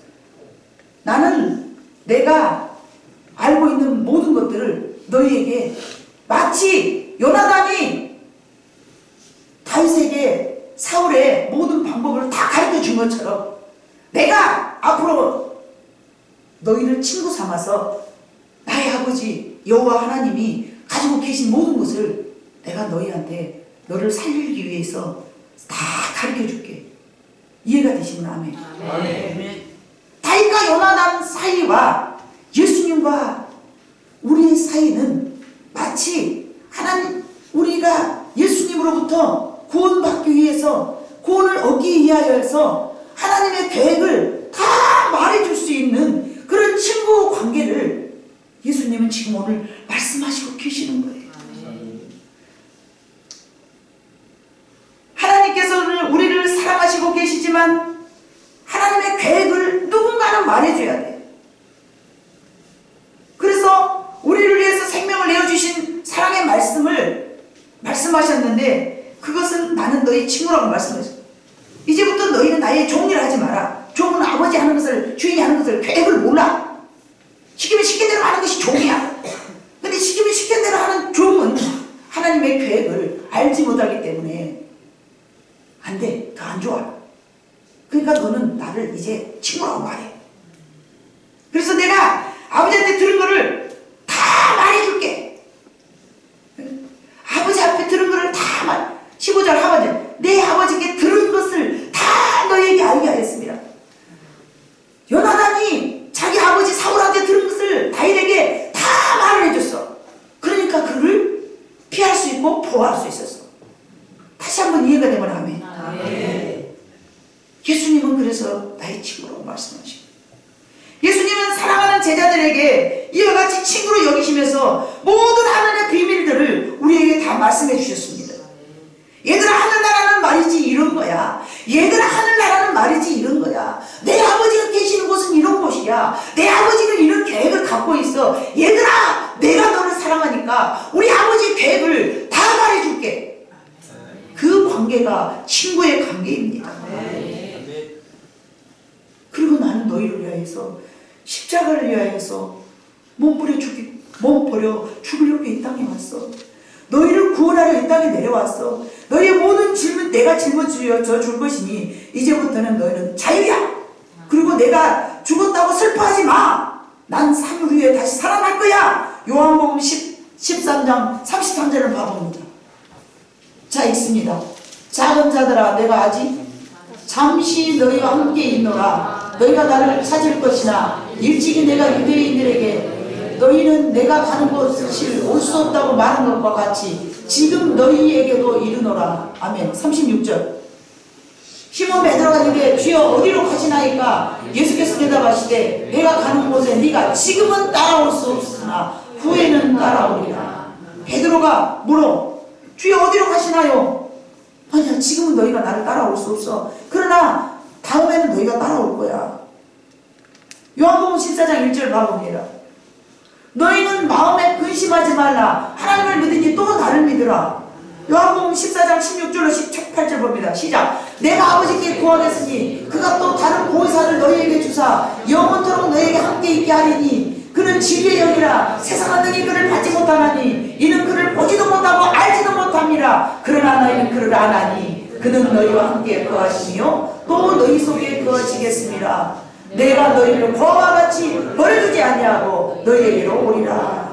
Speaker 1: 나는 내가 알고 있는 모든 것들을 너희에게, 마치 요나단이 다윗에게 사울의 모든 방법을 다 가르쳐 준 것처럼 내가 앞으로 너희를 친구 삼아서 나의 아버지 여호와 하나님이 가지고 계신 모든 것을 내가 너희한테, 너를 살리기 위해서 다 가르쳐 줄게. 이해가 되시면 아멘. 아멘. 다윗과 요나단 사이와 예수님과 우리의 사이는 마치 하나님, 우리가 예수님으로부터 구원받기 위해서, 구원을 얻기 위하여서 하나님의 계획을 다 말해줄 수 있는 그런 친구 관계를 예수님은 지금 오늘 말씀하시고 계시는 거예요. 하나님께서는 우리를 사랑하시고 계시지만 하나님의 계획을 누군가는 말해줘야 돼요. 그래서 우리를 위해서 생명을 내어주신 사랑의 말씀을 말씀하셨는데, 그것은 나는 너희 친구라고 말씀하셨어요. 이제부터 너희는 나의 종이라 하지 마라. 종은 아버지 하는 것을, 주인이 하는 것을, 계획을 몰라. 시키면 시킨 대로 하는 것이 종이야. 근데 시키면 시킨 대로 하는 종은 하나님의 계획을 알지 못하기 때문에 안 돼. 더 안 좋아. 그러니까 너는 나를 이제 친구라고 말해. 그래서 내가 아버지한테 들은 거를 다 말해줄게. 아버지 앞에 들은 거를 다 15절 하반절, 내 아버지께 들은 것을 다 너희에게 알게 하였습니다. 요나단이 자기 아버지 사울한테 들은 것을 다윗에게 다 말을 해줬어. 그러니까 그를 피할 수 있고 보호할 수 있었어. 다시 한번 이해가 되면 아멘. 아멘. 예수님은 그래서 나의 친구라고 말씀하시고, 예수님은 사랑하는 제자들에게 이와 같이 친구로 여기시면서 모든 하나님의 비밀들을 우리에게 다 말씀해 주셨습니다. 얘들아, 하늘나라는 말이지 이런 거야. 얘들아, 하늘나라는 말이지 이런 거야. 내 아버지가 계시는 곳은 이런 곳이야. 내 아버지는 이런 계획을 갖고 있어. 얘들아, 내가 너를 사랑하니까 우리 아버지의 계획을 다 말해줄게. 그 관계가 친구의 관계입니다. 그리고 나는 너희를 위하여서 십자가를 위하여서 몸 버려 죽으려고 이 땅에 왔어. 너희를 구원하려 이 땅에 내려왔어. 너희의 모든 질문 내가 짊어져 줄 것이니 이제부터는 너희는 자유야. 그리고 내가 죽었다고 슬퍼하지 마. 난 3일 후에 다시 살아날 거야. 요한복음 13장 33절을 봐봅니다. 자, 읽습니다. 작은 자들아, 내가 아직 잠시 너희와 함께 있노라. 너희가 나를 찾을 것이나 일찍이 내가 유대인들에게 너희는 내가 가는 곳을 올 수 없다고 말한 것과 같이 지금 너희에게도 이르노라. 아멘. 36절. 시몬 베드로가 이르되 주여 어디로 가시나이까? 예수께서 대답하시되 내가 가는 곳에 네가 지금은 따라올 수 없으나 후에는 따라오리라. 베드로가 물어, 주여 어디로 가시나요? 아니야, 지금은 너희가 나를 따라올 수 없어. 그러나 다음에는 너희가 따라올 거야. 요한복음 14장 1절 봐봅니다. 너희는 마음에 근심하지 말라. 하나님을 믿으니 또 나를 믿으라. 요한복음 14장 16절로 18절 봅니다. 시작. 내가 아버지께 구하겠으니 그가 또 다른 보혜사를 너희에게 주사 영원토록 너희에게 함께 있게 하리니 그는 진리의 영이라. 세상은 능히 그를 받지 못하나니 이는 그를 보지도 못하고 알지도 못함이라. 그러나 너희는 그를 아나니 그는 너희와 함께 거하시며 또 너희 속에 거하시겠습니다. 내가 너희를 고아와 같이 버려두지 아니하고 너희에게로 오리라.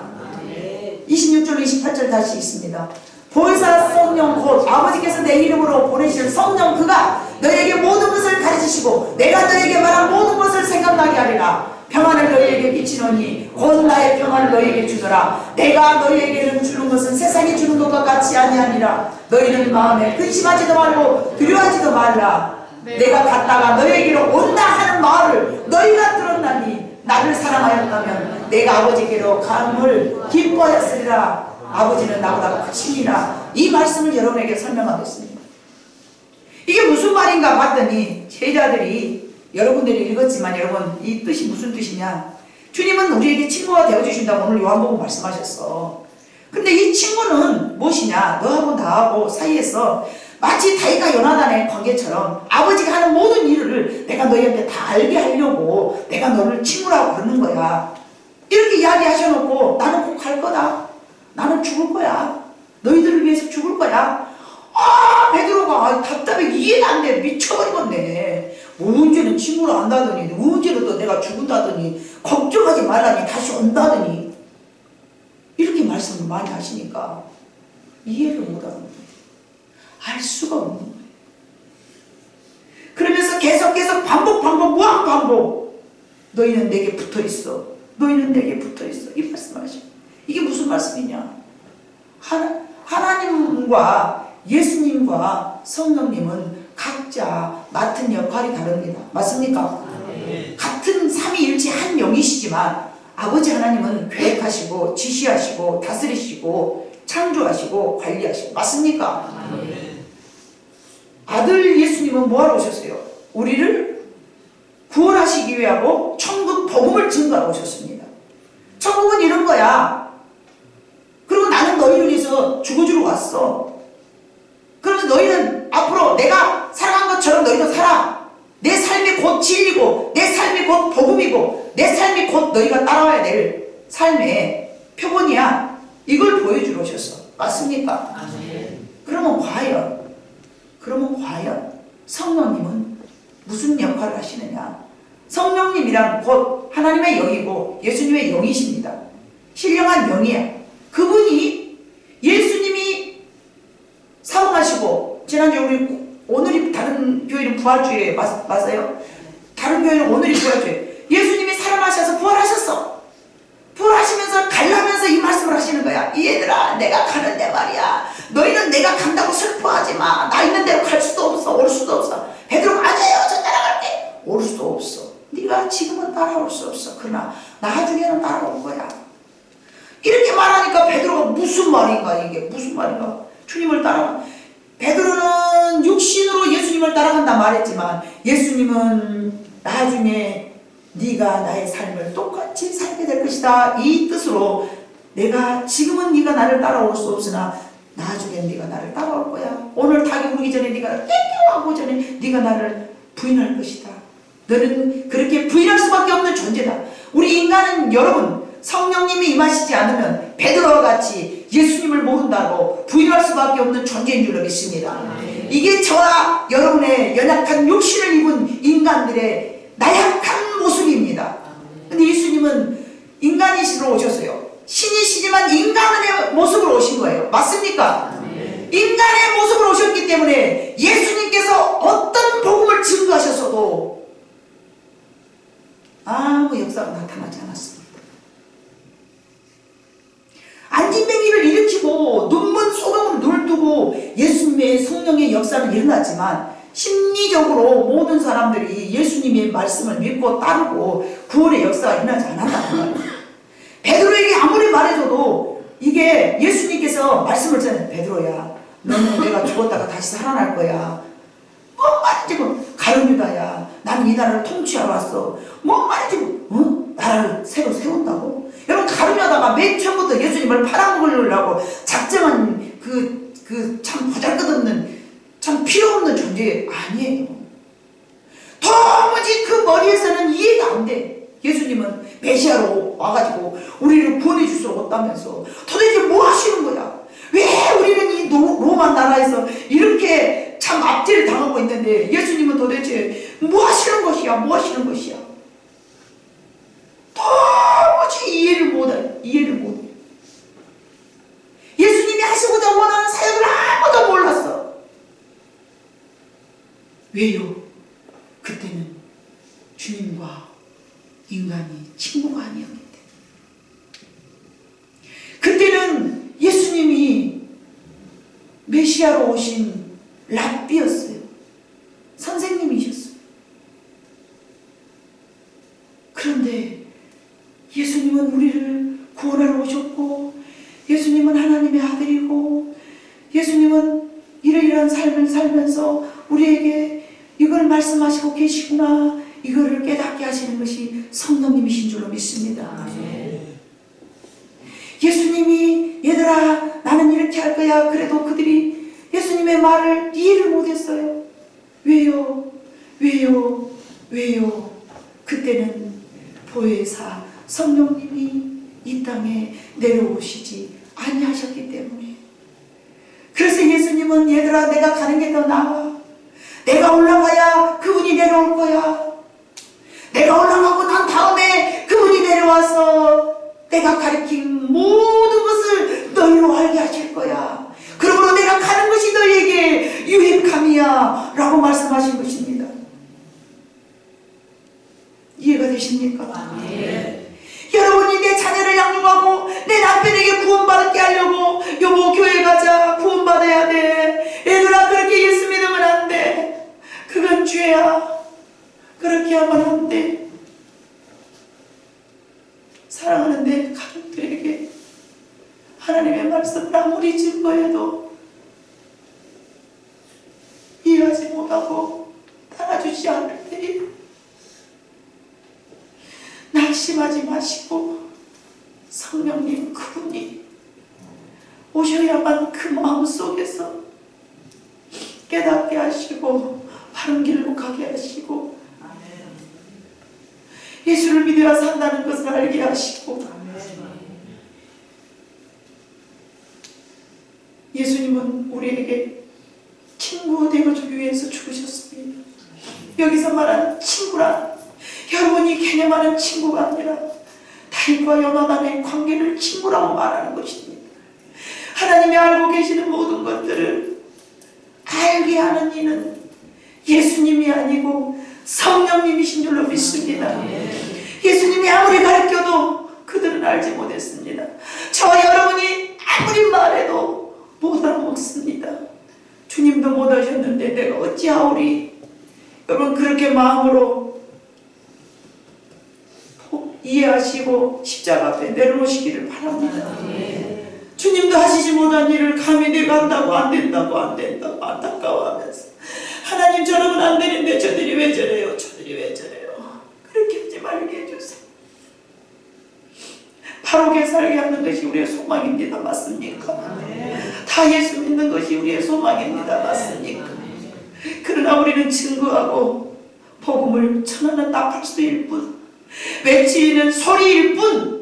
Speaker 1: 26절 28절 다시 있습니다. 보혜사 성령 곧 아버지께서 내 이름으로 보내실 성령 그가 너희에게 모든 것을 가르치시고 내가 너희에게 말한 모든 것을 생각나게 하리라. 평안을 너희에게 비치노니 곧 나의 평안을 너희에게 주더라. 내가 너희에게 주는 것은 세상이 주는 것과 같이 아니하니라. 너희는 마음에 근심하지도 말고 두려워하지도 말라. 내가 갔다가 너희에게로 온다 하는 말을 너희가 들었나니 나를 사랑하였다면 내가 아버지께로 감을 기뻐하였으리라. 아버지는 나보다 크시니라. 이 말씀을 여러분에게 설명하겠습니다. 이게 무슨 말인가 봤더니 제자들이 여러분들이 읽었지만 여러분 이 뜻이 무슨 뜻이냐. 주님은 우리에게 친구가 되어주신다고 오늘 요한복음 말씀하셨어. 근데 이 친구는 무엇이냐. 너하고 나하고 사이에서 마치 다윗과 요나단의 관계처럼 아버지가 하는 모든 일을 내가 너희한테 다 알게 하려고 내가 너를 친구라고 그러는 거야. 이렇게 이야기하셔놓고 나는 꼭 갈 거다. 나는 죽을 거야. 너희들을 위해서 죽을 거야. 아, 베드로가 답답해. 이해가 안 돼. 미쳐버리겠네. 언제는 친구를 안다더니 언제는 또 내가 죽은다더니 걱정하지 말라니 다시 온다더니 이렇게 말씀을 많이 하시니까 이해를 못하는 거예요. 알 수가 없는 거예요. 그러면서 계속 무한반복 너희는 내게 붙어있어. 너희는 내게 붙어있어. 이 말씀하시고 이게 무슨 말씀이냐. 하나님과 예수님과 성령님은 각자 맡은 역할이 다릅니다. 맞습니까? 같은 삼위일체 한 영이시지만 아버지 하나님은 계획하시고 지시하시고 다스리시고 창조하시고 관리하시고 맞습니까? 아들 예수님은 뭐하러 오셨어요? 우리를 구원하시기 위하고 천국 복음을 증거하러 오셨습니다. 천국은 이런 거야. 그리고 나는 너희를 위해서 죽어주러 왔어. 그러면서 너희는 앞으로 내가 살아간 것처럼 너희도 살아. 내 삶이 곧 진리고 내 삶이 곧 복음이고 내 삶이 곧 너희가 따라와야 될 삶의 표본이야. 이걸 보여주러 오셨어. 맞습니까? 그러면 과연 성령님은 무슨 역할을 하시느냐. 성령님이란 곧 하나님의 영이고 예수님의 영이십니다. 신령한 영이야. 그분이 예수님이 사용하시고 지난주에 오늘이 다른 교회는 부활주에 맞아요? 다른 교회는 오늘이 부활주에 예수님이 살아나셔서 부활하셨어. 부활하시면서 가려면서 이 말씀을 하시는 거야. 이 얘들아 내가 가는데 말이야. 너희는 내가 간다고 슬퍼하지 마. 나 있는 대로 갈 수도 없어. 올 수도 없어. 베드로가 아니에요. 저 따라갈게. 올 수도 없어. 네가 지금은 따라올 수 없어. 그러나 나중에는 따라올 거야. 이렇게 말하니까 베드로가 무슨 말인가 이게 무슨 말인가. 주님을 따라 베드로는 나는 육신으로 예수님을 따라간다 말했지만 예수님은 나중에 네가 나의 삶을 똑같이 살게 될 것이다, 이 뜻으로 내가 지금은 네가 나를 따라올 수 없으나 나중엔 네가 나를 따라올 거야. 오늘 닭이 부르기 전에 네가 땡겨하고 전에 네가 나를 부인할 것이다. 너는 그렇게 부인할 수밖에 없는 존재다. 우리 인간은 여러분 성령님이 임하시지 않으면 베드로와 같이 예수님을 모른다고 부인할 수밖에 없는 존재인 줄로 믿습니다. 이게 저와 여러분의 연약한 육신을 입은 인간들의 나약한 모습입니다. 근데 예수님은 인간이시로 오셨어요. 신이시지만 인간의 모습으로 오신 거예요. 맞습니까? 인간의 모습으로 오셨기 때문에 예수님께서 어떤 복음을 증거하셨어도 아무 역사가 나타나지 않았습니다. 안진뱅이를 일으키고 눈먼 소경을 눈을 뜨고 예수님의 성령의 역사는 일어났지만 심리적으로 모든 사람들이 예수님의 말씀을 믿고 따르고 구원의 역사가 일어나지 않았다는 거예요. 베드로에게 아무리 말해줘도 이게 예수님께서 말씀을 전해, 베드로야 너는 내가 죽었다가 다시 살아날 거야. 뭔 말인지 가룟유다야 나는 이 나라를 통치하러 왔어. 뭔 말인지 나라를 새로 세운다고? 여러분 가룟유다가 맨 처음부터 예수님을 팔아먹으려고 작정한 참 보잘것없는 참 필요없는 존재 아니에요. 도무지 그 머리에서는 이해가 안 돼. 예수님은 메시아로 와가지고 우리를 구원해 줄 수 없다면서 도대체 뭐 하시는 거야? 왜 우리는 이 로마 나라에서 이렇게 참 압제를 당하고 있는데 예수님은 도대체 뭐 하시는 것이야? 뭐 하시는 것이야? 도무지 이해를 못해. 예수님이 하시고자 원하는 사역을 아무도 몰랐어. 왜요? 그때는 주님과 인간이 친구가 아니었기 때문에. 그때는 예수님이 메시아로 오신 랍비였어요. 선생님이셨어요. 그런데 예수님은 우리를 구원하러 오셨고 예수님은 하나님의 아들이고 예수님은 이러이러한 삶을 살면서 우리에게 이걸 말씀하시고 계시구나, 이거를 깨닫게 하시는 것이 성령님이신 줄로 믿습니다. 예수님이 얘들아 나는 이렇게 할 거야. 그래도 그들이 예수님의 말을 이해를 못했어요. 왜요? 그때는 보혜사 성령님이 이 땅에 내려오시지 아니하셨기 때문에. 그래서 예수님은 얘들아 내가 가는 게 더 나아. 내가 올라가야 그분이 내려올 거야. 내가 올라가고 난 다음에 그분이 내려와서 내가 가르친 모든 것을 너희로 알게 하실 거야. 그러므로 내가 가는 것이 너희에게 유익함이야 라고 말씀하신 것입니다. 이해가 되십니까? 네. 여러분이 내 자녀를 양육하고 내 남편에게 구원받게 하려고 여보 교회 가자, 구원받아야 돼, 얘들아 그렇게 예수 믿으면 안 돼, 그건 죄야, 그렇게 하면 안 돼. 사랑하는 내 가족들에게 하나님의 말씀을 아무리 증거해도 이해하지 못하고 따라주지 않을 때에 낙심하지 마시고 성령님 그분이 오셔야만 그 마음속에서 깨닫게 하시고 바른 길로 가게 하시고 예수를 믿어야 산다는 것을 알게 하시고. 예수님은 우리에게 친구 되어주기 위해서 죽으셨습니다. 여기서 말하는 친구란 여러분이 개념하는 친구가 아니라 다윗과 요나단의 관계를 친구라고 말하는 것입니다. 하나님이 알고 계시는 모든 것들을 알게 하는 이는 예수님이 아니고 성령님이신 줄로 믿습니다. 예수님이 아무리 가르쳐도 그들은 알지 못했습니다. 저와 여러분이 아무리 말해도 못 알아먹습니다. 주님도 못 하셨는데 내가 어찌하오리. 여러분 그렇게 마음으로 이해하시고 십자가 앞에 내려놓으시기를 바랍니다. 주님도 하시지 못한 일을 감히 내가 한다고 안 된다고 안타까워하면서 하나님 저러면 안 되는데 저들이 왜 저래요? 저들이 왜 저래요? 그렇게 하지 말게 해주세요. 바르게 살게 하는 것이 우리의 소망입니다. 맞습니까? 다 예수 믿는 것이 우리의 소망입니다. 맞습니까? 그러나 우리는 증거하고 복음을 전하는 나팔수일 뿐, 외치는 소리일 뿐,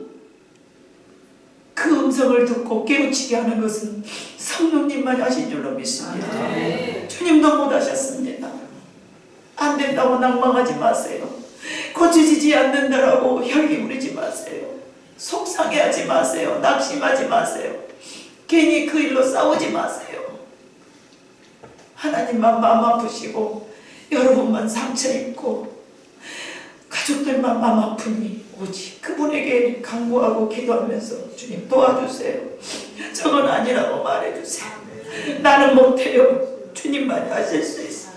Speaker 1: 그 음성을 듣고 깨우치게 하는 것은 성령님만 하신 줄로 믿습니다. 주님도 못하셨습니다. 안 된다고 낭망하지 마세요. 고쳐지지 않는다라고 혈기 부리지 마세요. 속상해하지 마세요. 낙심하지 마세요. 괜히 그 일로 싸우지 마세요. 하나님만 마음 아프시고 여러분만 상처 입고 가족들만 마음 아프니 오직 그분에게 간구하고 기도하면서 주님 도와주세요. 저건 아니라고 말해주세요. 나는 못해요. 주님만이 하실 수 있어요.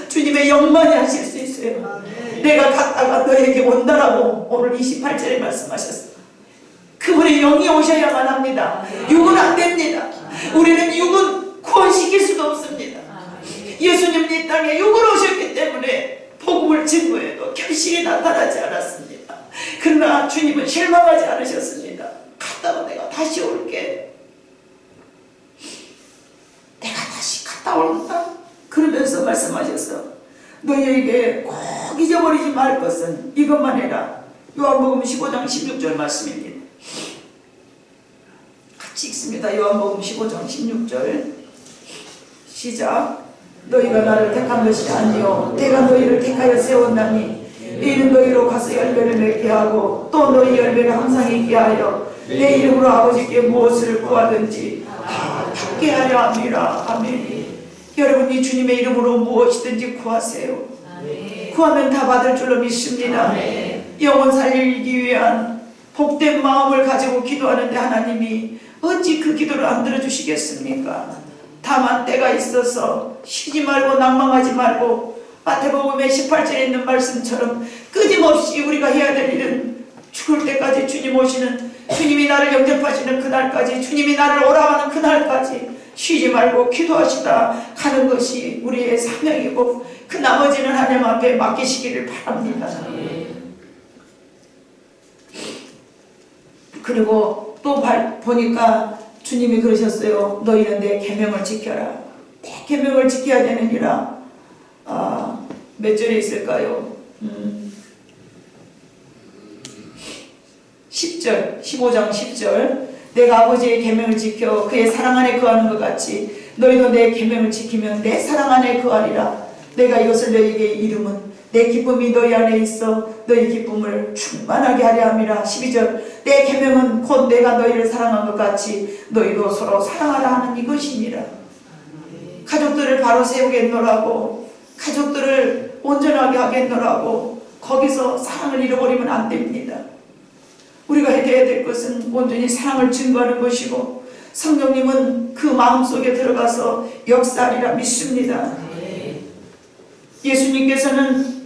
Speaker 1: 주님의 영만이 하실 수 있어요. 내가 갔다가 너에게 온다라고 오늘 28절에 말씀하셨어요. 그분의 영이 오셔야만 합니다. 육은 안 됩니다. 우리는 육은 구원시킬 수가 없습니다. 예수님은 이 땅에 육으로 오셨기 때문에 복음을 증거해도 결실이 나타나지 않았습니다. 그러나 주님은 실망하지 않으셨습니다. 갔다가 내가 다시 올게. 내가 다시 갔다 온다. 그러면서 말씀하셨어. 너희에게 꼭 잊어버리지 말 것은 이것만 해라. 요한복음 15장 16절 말씀입니다. 같이 읽습니다. 요한복음 15장 16절 시작. 너희가 나를 택한 것이 아니요 내가 너희를 택하여 세웠나니 이는 너희로 가서 열매를 맺게 하고 또 너희 열매가 항상 있게 하여 내 이름으로 아버지께 무엇을 구하든지 다 받게 하려 함이라. 아멘. 여러분이 주님의 이름으로 무엇이든지 구하세요. 구하면 다 받을 줄로 믿습니다. 영혼 살리기 위한 복된 마음을 가지고 기도하는데 하나님이 어찌 그 기도를 안 들어주시겠습니까? 다만 때가 있어서 쉬지 말고 낭망하지 말고 마태복음의 18절에 있는 말씀처럼 끊임없이 우리가 해야 될 일은 죽을 때까지 주님 오시는, 주님이 나를 영접하시는 그날까지, 주님이 나를 오라하는 그날까지 쉬지 말고 기도하시다 가는 것이 우리의 사명이고 그 나머지는 하나님 앞에 맡기시기를 바랍니다. 그리고 또 보니까 주님이 그러셨어요. 너희는 내 계명을 지켜라. 내 계명을 지켜야 되느니라. 몇 절에 있을까요? 10절, 15장 10절. 내가 아버지의 계명을 지켜 그의 사랑 안에 거하는 것 같이 너희도 내 계명을 지키면 내 사랑 안에 거하리라. 내가 이것을 너희에게 이름은 내 기쁨이 너희 안에 있어 너희 기쁨을 충만하게 하려 함이라. 12절. 내 계명은 곧 내가 너희를 사랑한 것 같이 너희도 서로 사랑하라 하는 이것이니라. 가족들을 바로 세우겠노라고, 가족들을 온전하게 하겠노라고 거기서 사랑을 잃어버리면 안 됩니다. 우리가 해야 될 것은 온전히 사랑을 증거하는 것이고 성령님은 그 마음속에 들어가서 역사하리라 믿습니다. 예수님께서는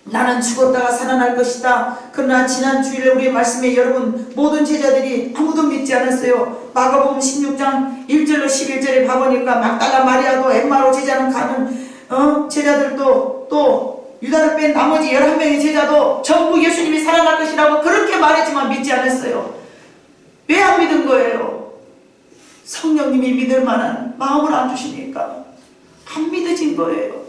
Speaker 1: 나는 죽었다가 살아날 것이다. 그러나 지난 주일에 우리의 말씀에 여러분 모든 제자들이 아무도 믿지 않았어요. 마가복음 16장 1절로 11절에 봐보니까 막달라 마리아도 엠마오 제자는 가는 제자들도 또 유다를 뺀 나머지 11명의 제자도 전부 예수님이 살아날 것이라고 그렇게 말했지만 믿지 않았어요. 왜 안 믿은 거예요? 성령님이 믿을 만한 마음을 안 주시니까 안 믿어진 거예요.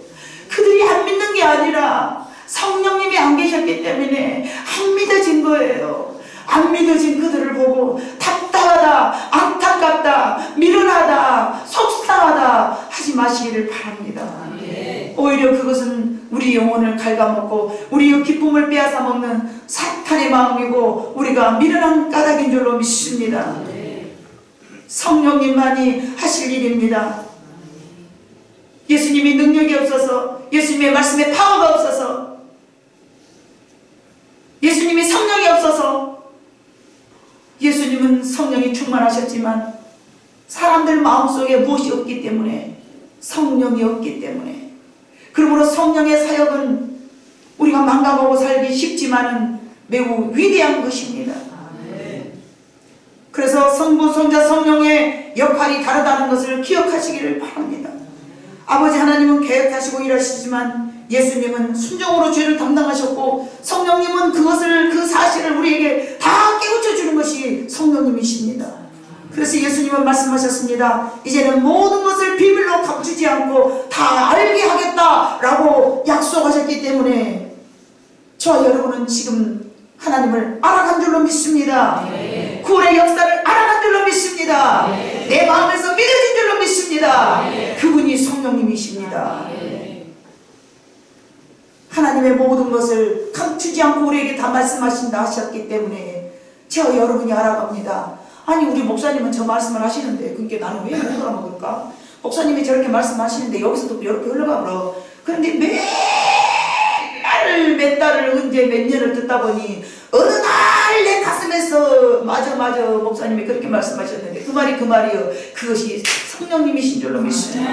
Speaker 1: 그들이 안 믿는 게 아니라 성령님이 안 계셨기 때문에 안 믿어진 거예요. 안 믿어진 그들을 보고 답답하다, 안타깝다, 미련하다, 속상하다 하지 마시기를 바랍니다. 오히려 그것은 우리 영혼을 갉아먹고 우리의 기쁨을 빼앗아 먹는 사탄의 마음이고 우리가 미련한 까닭인 줄로 믿습니다. 성령님만이 하실 일입니다. 예수님이 능력이 없어서, 예수님의 말씀에 파워가 없어서, 예수님이 성령이 없어서, 예수님은 성령이 충만하셨지만 사람들 마음속에 무엇이 없기 때문에, 성령이 없기 때문에, 그러므로 성령의 사역은 우리가 망각하고 살기 쉽지만은 매우 위대한 것입니다. 그래서 성부, 성자, 성령의 역할이 다르다는 것을 기억하시기를 바랍니다. 아버지 하나님은 계획하시고 일하시지만 예수님은 순종으로 죄를 담당하셨고 성령님은 그 사실을 우리에게 다 깨우쳐 주는 것이 성령님이십니다. 그래서 예수님은 말씀하셨습니다. 이제는 모든 것을 비밀로 감추지 않고 다 알게 하겠다라고 약속하셨기 때문에 저와 여러분은 지금 하나님을 알아간 줄로 믿습니다. 구원의 역사를 알아간 줄로 믿습니다. 내 마음에서 믿어진 줄로 믿습니다. 그분이 성령님이십니다. 하나님의 모든 것을 감추지 않고 우리에게 다 말씀하신다 하셨기 때문에 저와 여러분이 알아갑니다. 아니 우리 목사님은 저 말씀을 하시는데 그게 나는 왜 못 알아먹을까? 목사님이 저렇게 말씀하시는데 여기서도 이렇게 흘러가 버려. 그런데 몇 달을 언제 몇 년을 듣다 보니 어느 날 내 가슴에서 맞아 목사님이 그렇게 말씀하셨는데 그 말이요. 그것이 성령님이신 줄로 믿습니다.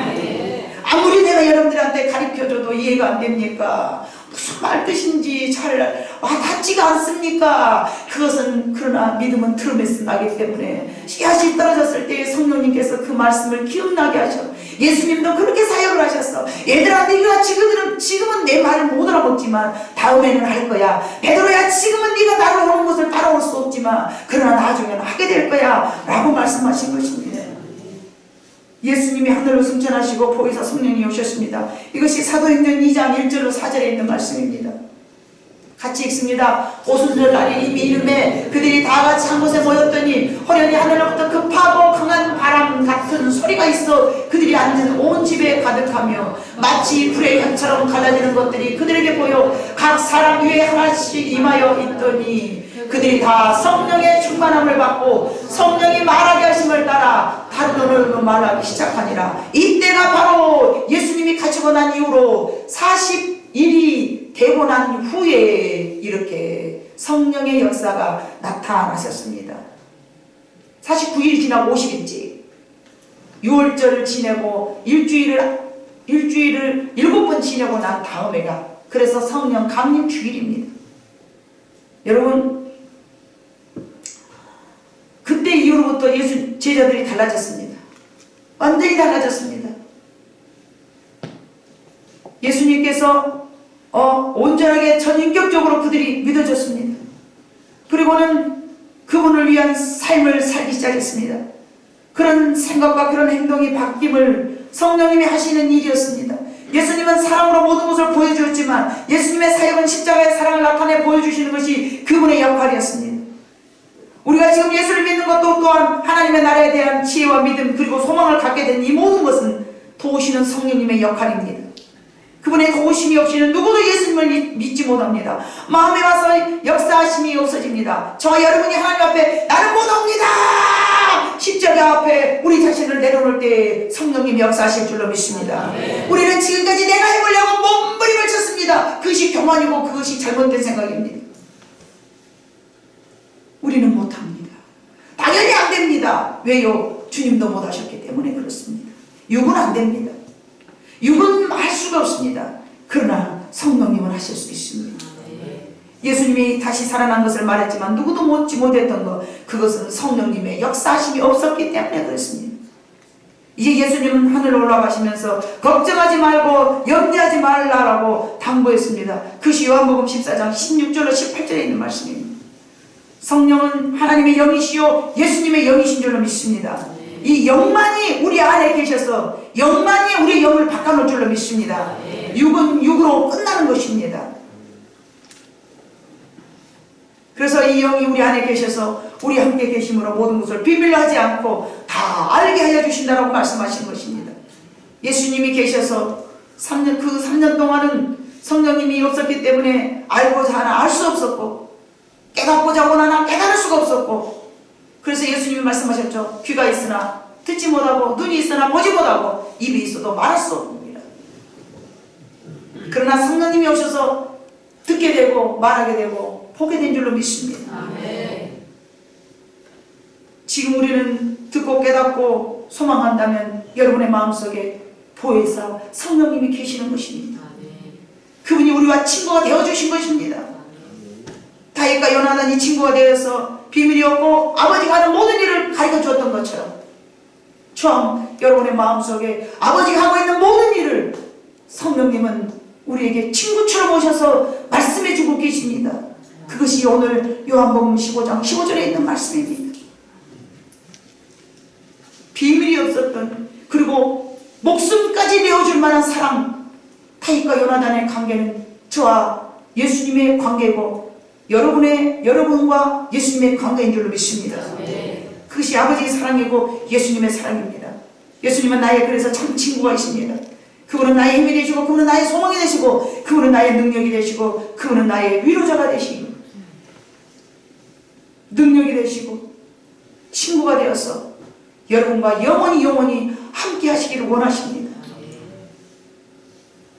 Speaker 1: 아무리 내가 여러분들한테 가르쳐줘도 이해가 안 됩니까? 무슨 말 뜻인지 잘 와닿지가 않습니까? 그것은 그러나 믿음은 들음에서 나기 때문에 씨앗이 떨어졌을 때 성령님께서 그 말씀을 기억나게 하셔. 예수님도 그렇게 사역을 하셨어. 얘들아 네가 지금은 내 말을 못 알아먹지만 다음에는 할 거야. 베드로야 지금은 네가 나를 오는 곳을 따라올 수 없지만 그러나 나중에는 하게 될 거야 라고 말씀하신 것입니다. 예수님이 하늘로 승천하시고 보혜사 성령이 오셨습니다. 이것이 사도행전 2장 1절로 4절에 있는 말씀입니다. 같이 읽습니다. 오순절 날이 이미 이름에 그들이 다 같이 한 곳에 모였더니 호련히 하늘로부터 급하고 강한 바람 같은 소리가 있어 그들이 앉은 온 집에 가득하며 마치 불의 현처럼 갈라지는 것들이 그들에게 보여 각 사람 위에 하나씩 임하여 있더니 그들이 다 성령의 충만함을 받고 성령이 말하게 하심을 따라 다른 언어로 말하기 시작하니라. 이때가 바로 예수님이 갇히고 난 이후로 40일이 되고 난 후에 이렇게 성령의 역사가 나타나셨습니다. 49일 지나고 50일째 6월절을 지내고 일주일을 7번 지내고 난 다음에가 그래서 성령 강림 주일입니다. 여러분 그때 이후로부터 예수 제자들이 달라졌습니다. 완전히 달라졌습니다. 예수님께서 온전하게 전인격적으로 그들이 믿어졌습니다. 그리고는 그분을 위한 삶을 살기 시작했습니다. 그런 생각과 그런 행동이 바뀜을 성령님이 하시는 일이었습니다. 예수님은 사랑으로 모든 것을 보여주었지만 예수님의 사역은 십자가의 사랑을 나타내 보여주시는 것이 그분의 역할이었습니다. 우리가 지금 예수를 믿는 것도 또한 하나님의 나라에 대한 지혜와 믿음 그리고 소망을 갖게 된 이 모든 것은 도우시는 성령님의 역할입니다. 그분의 도우심이 없이는 누구도 예수님을 믿지 못합니다. 마음에 와서 역사하심이 없어집니다. 저와 여러분이 하나님 앞에 나는 못합니다. 십자가 앞에 우리 자신을 내려놓을 때 성령님이 역사하실 줄로 믿습니다. 우리는 지금까지 내가 해보려고 몸부림을 쳤습니다. 그것이 교만이고 그것이 잘못된 생각입니다. 우리는 못합니다. 당연히 안 됩니다. 왜요? 주님도 못하셨기 때문에 그렇습니다. 육은 안 됩니다. 육은 할 수가 없습니다. 그러나 성령님은 하실 수 있습니다. 예수님이 다시 살아난 것을 말했지만 누구도 못지 못했던 것 그것은 성령님의 역사하심이 없었기 때문에 그렇습니다. 이제 예수님은 하늘로 올라가시면서 걱정하지 말고 염려하지 말라라고 당부했습니다. 그것이 요한복음 14장 16절로 18절에 있는 말씀입니다. 성령은 하나님의 영이시요 예수님의 영이신 줄로 믿습니다. 이 영만이 우리 안에 계셔서 영만이 우리의 영을 바꿔놓을 줄로 믿습니다. 육은 육으로 끝나는 것입니다. 그래서 이 영이 우리 안에 계셔서 우리 함께 계심으로 모든 것을 비밀로 하지 않고 다 알게 하여 주신다라고 말씀하신 것입니다. 예수님이 계셔서 3년 동안은 성령님이 없었기 때문에 알고자 하나 알 수 없었고 깨닫고자 하나 깨달을 수가 없었고 그래서 예수님이 말씀하셨죠. 귀가 있으나 듣지 못하고 눈이 있으나 보지 못하고 입이 있어도 말할 수 없습니다. 그러나 성령님이 오셔서 듣게 되고 말하게 되고 보게 된 줄로 믿습니다. 아멘. 지금 우리는 듣고 깨닫고 소망한다면 여러분의 마음속에 보혜사 성령님이 계시는 것입니다. 그분이 우리와 친구가 되어주신 것입니다. 다윗과 요나단이 친구가 되어서 비밀이 없고 아버지가 하는 모든 일을 가르쳐 주었던 것처럼 처음 여러분의 마음속에 아버지가 하고 있는 모든 일을 성령님은 우리에게 친구처럼 오셔서 말씀해주고 계십니다. 그것이 오늘 요한복음 15장 15절에 있는 말씀입니다. 비밀이 없었던, 그리고 목숨까지 내어줄 만한 사랑, 다윗과 요나단의 관계는 저와 예수님의 관계고 여러분과 예수님의 관계인 줄로 믿습니다. 그것이 아버지의 사랑이고 예수님의 사랑입니다. 예수님은 나의 그래서 참 친구가 있습니다. 그분은 나의 힘이 되시고, 그분은 나의 소망이 되시고, 그분은 나의 능력이 되시고, 그분은 나의 위로자가 되시고, 능력이 되시고, 친구가 되어서 여러분과 영원히 함께 하시기를 원하십니다.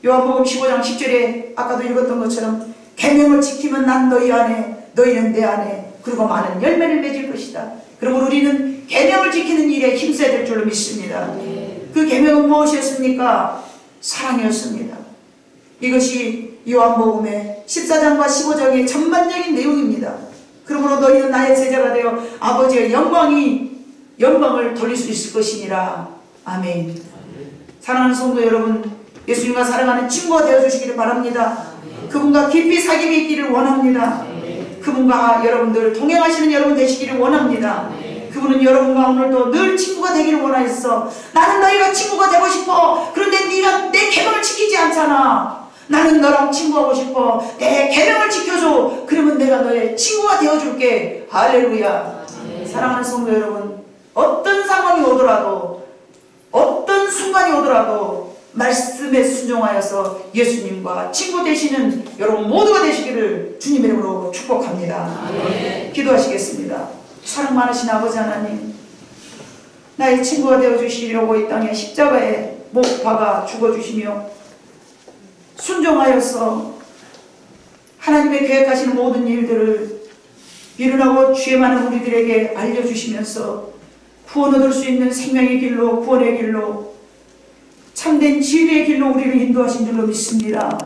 Speaker 1: 요한복음 15장 10절에 아까도 읽었던 것처럼 계명을 지키면 난 너희 안에, 너희는 내 안에, 그리고 많은 열매를 맺을 것이다. 그러므로 우리는 계명을 지키는 일에 힘써야 될 줄로 믿습니다. 그 계명은 무엇이었습니까? 사랑이었습니다. 이것이 요한복음의 14장과 15장의 전반적인 내용입니다. 그러므로 너희는 나의 제자가 되어 아버지의 영광을 돌릴 수 있을 것이니라. 아멘. 사랑하는 성도 여러분, 예수님과 사랑하는 친구가 되어주시기를 바랍니다. 그분과 깊이 사귐이 있기를 원합니다. 그분과 여러분들 동행하시는 여러분 되시기를 원합니다. 그분은 여러분과 오늘도 늘 친구가 되기를 원하였어. 나는 너희가 친구가 되고 싶어. 그런데 네가 내 계명을 지키지 않잖아. 나는 너랑 친구하고 싶어. 내 계명을 지켜줘. 그러면 내가 너의 친구가 되어줄게. 할렐루야. 사랑하는 성도 여러분, 어떤 상황이 오더라도, 어떤 순간이 오더라도 말씀에 순종하여서 예수님과 친구 되시는 여러분 모두가 되시기를 주님의 이름으로 축복합니다. 기도하시겠습니다. 사랑 많으신 아버지 하나님, 나의 친구가 되어주시려고 이 땅에 십자가에 못 박아 죽어주시며 순종하여서 하나님의 계획하시는 모든 일들을 미련하고 죄 많은 우리들에게 알려주시면서 구원 얻을 수 있는 생명의 길로, 구원의 길로, 참된 진리의 길로 우리를 인도하신 줄로 믿습니다.